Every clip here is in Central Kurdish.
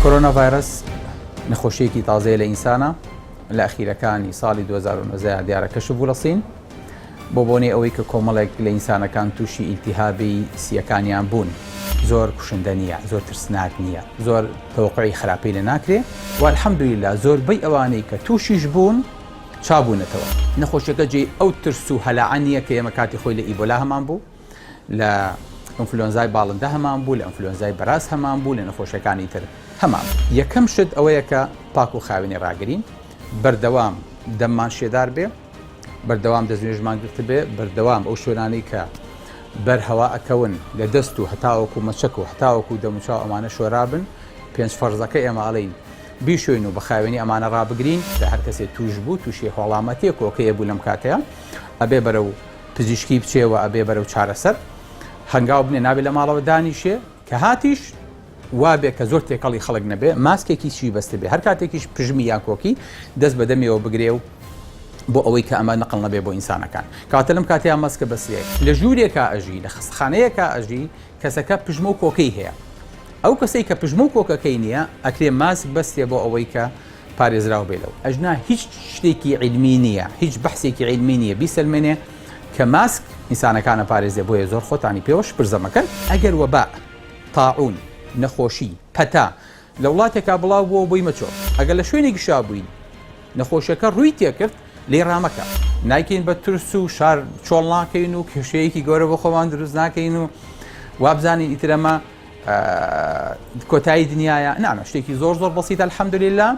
کۆرۆنا ڤایرس نەخۆشیەکی تازەیە لە ئینسانە لە ئەخیرەکانی ساڵی 2019 دیارەکەش بوو لە سین بۆ بۆنەی ئەوەی کە کۆمەڵێک لە ئینسانەکان تووشی ئیلتیهابی سیەکانیان بوون. زۆر کوشندە نییە، زۆر ترسناک نییە، زۆر تەوقعی خراپەی لە ناکرێ و الحەمدولیلا زۆربەی ئەوانەی کە تووشیش بوون چابوونەتەوە. نەخۆشیەکە جێی ئەو ترس و هەلاعە نییە کە ئێمە کاتی خۆی لە ئیبۆلا هەمان بوو، لە ئەنفلۆنزای باڵندە هەمان بوو، لە ئەنفلۆنزای بەراز هەمان بوو، لە نەخۆشیەکانی تر هەمان. یەکەم شت ئەوەیە کە پاک و خاوێنی ڕاگرین، بەردەوام دەممان شێدار بێ، بەردەوام دەستنوێژمان گرت بێ، بەردەوام ئەو شوێنانەی کە بەرهەوا ئەکەون لە دەست و هەتاوەکو مەچەک و هەتاوەکو دەموچاو ئەمانە شۆرابن. پێنج فەرزەکە ئێمە ئەڵێین بیشوین و بە خاوێنی ئەمانە ڕابگرین. لە هەر کەسێ توش بوو تووشی هۆڵامەتیە کۆکەیە بوو لەم کاتەیە ئەبێ بەرەو پزیشکی بچێەوە، ئەبێ بەرەو چارەسەر، هەنگاو بنێ نابێت لە ماڵەوە دانیشێ کە هاتیش وابێ کە زۆر تێکەڵی خەڵک نەبێ، ماسکێکی چی بەستە بێ، هەر کاتێکیش پژمی یان کۆکی دەست بەدەمیەوە بگرێ و بۆ ئەوەی کە ئەمە نەقڵ نەبێ بۆ ئینسانەکان. کاتە لەم کاتیان مەسکە بەسیەک لە ژوورێکا ئەژی، لە خستخانەیەکا ئەژی، کەسەکە پژمە و کۆکەی هەیە. ئەو کەسەی کە پژمە و کۆکەکەی نییە ئەکرێ ماسک بەستێ بۆ ئەوەی کە پارێزراو بێتەوە. ئەژنا هیچ شتێکی عیلمی نییە، هیچ بەحسێکی عیلمی نییە بیسەلمێنێ کە ماسک ئینسانەکانە پارێزێ. بۆیە زۆر خۆتانی پێوەش پرزەمەکەن. ئەگەر وەبا، تاعون، نەخۆشی، پەتا لە وڵاتێکا بڵاو بووە بۆی مەچۆ، ئەگەر لە شوێنێکی شا بووین نەخۆشیەکە ڕووی تێکرد لێ ڕامەکە، نایکەین بە ترس و شار چۆڵ ناکەین و کێشەیەکی گەورە بۆ خۆمان دروست ناکەین و وابزانین ئیترەمە کۆتایی دنیاە. نانە شتێکی زۆر زۆر بەسیط الحەمدولیلا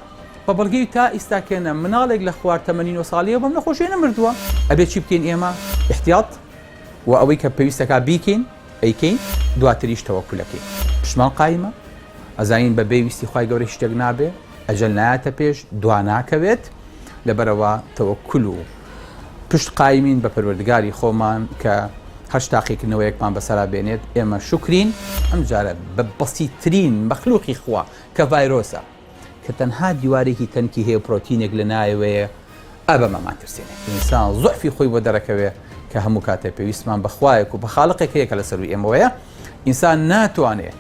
بە بەڵگەی تا ئیستاکەنە مناڵێک لە خوار 89 ساڵیە بەم نەخۆشیە نەمردووە. ئەبێ چی بکەین ئێمە؟ احتیاط و ئەوەی کە پێویستەکە بیکەین ئەیکەین، دواتریش تەوەکولەکەین. پشمان قایمە، ئەزانین بە بێویستی خوای گەورە شتێک نابێ، ئەجەل نایەتە پێش، دوا ناکەوێت. لەبەرەوە تەوەکول و پشت قایمین بە پەروەردگاری خۆمان کە هەر تاقیکردنەوەیەکمان بەسەرا بێنێت. ئێمە شکرین ئەم جارە بە بەسیترین مەخلوقی خوا کە ڤایرۆسە، کە تەنها دیوارێکی تەنکی هەیە پرۆتینێک لە نایەوەیە، ئەبەمەمان ترسێنێت. ئینسان زۆعفی خۆی بۆ دەرەکەوێ کە هەموو کاتێ پێویستمان بە خوایەک و بە خاڵقێک هەیە کە لەسەروی ئێمەوەیە. ئینسان ناتوانێت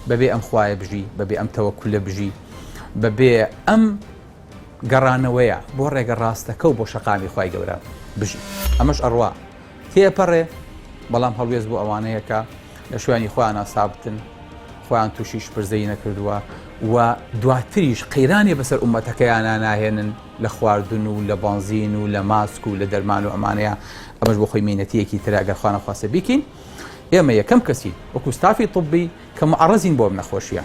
بەبێ ئەم خوایە بژی، بەبێ ئەم تەوەکولە بژی، بەبێ ئەم گەڕانەوەیە بۆ ڕێگە ڕاستەکە و بۆ شەقامی خوای گەورە بژی. ئەمەش ئەڕوا تێپەڕێ، بەڵام هەڵوێز بۆ ئەوانەیە کە لە شوێنی خۆیان ئاسابتن، خۆیان تووشیش پرزەی نەکردووە و دواتریش قەیرانی بەسەر ئومەتەکەیان ناهێنن لە خواردن و لە بانزین و لە ماسک و لە دەرمان و ئەمانەیە. ئەمەش بۆ خۆی مێنەتیەکی ترە ئەگەر خوا نەخواسە بیکەین. ئێمە یەکەم کەسی وەکو ستافی طبی کە مەعەڕەزین بۆ ئەم نەخۆشیە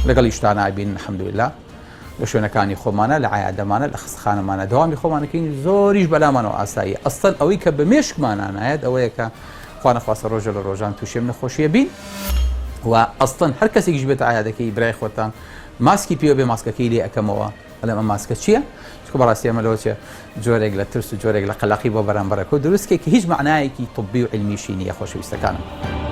لەگەڵی شتانە ئابین الحەمدولیلا لە شوێنەکانی خۆمانە، لە عایادەمانە، لە خستخانەمانە دەوامی خۆمانەکەین، زۆریش بەلامانەوە ئاساییە. ئەستەن ئەوەی کە بە مێشکمانە نایەت ئەوەیە کە خوا نەخواسە ڕۆژە لە ڕۆژان تووشێم نەخۆشیە بین و ئەستەن هەر کەسێکیش بێتە عایادەکەی برای خۆتان ماسکی پێوە بێ، ماسکەکەی لێ ئەەکەمەوە. ئەڵێم ئەم ماسکە چییە؟ چکە بەڕاستی ئەمە لەوەچێ جۆرێک لە ترس و جۆرێک لە قەلەقی بۆ بەرامبەرەکە و دروستکێک کە هیچ معنایەکی طبی و علمیشی نییە. خۆشەویستەکانم.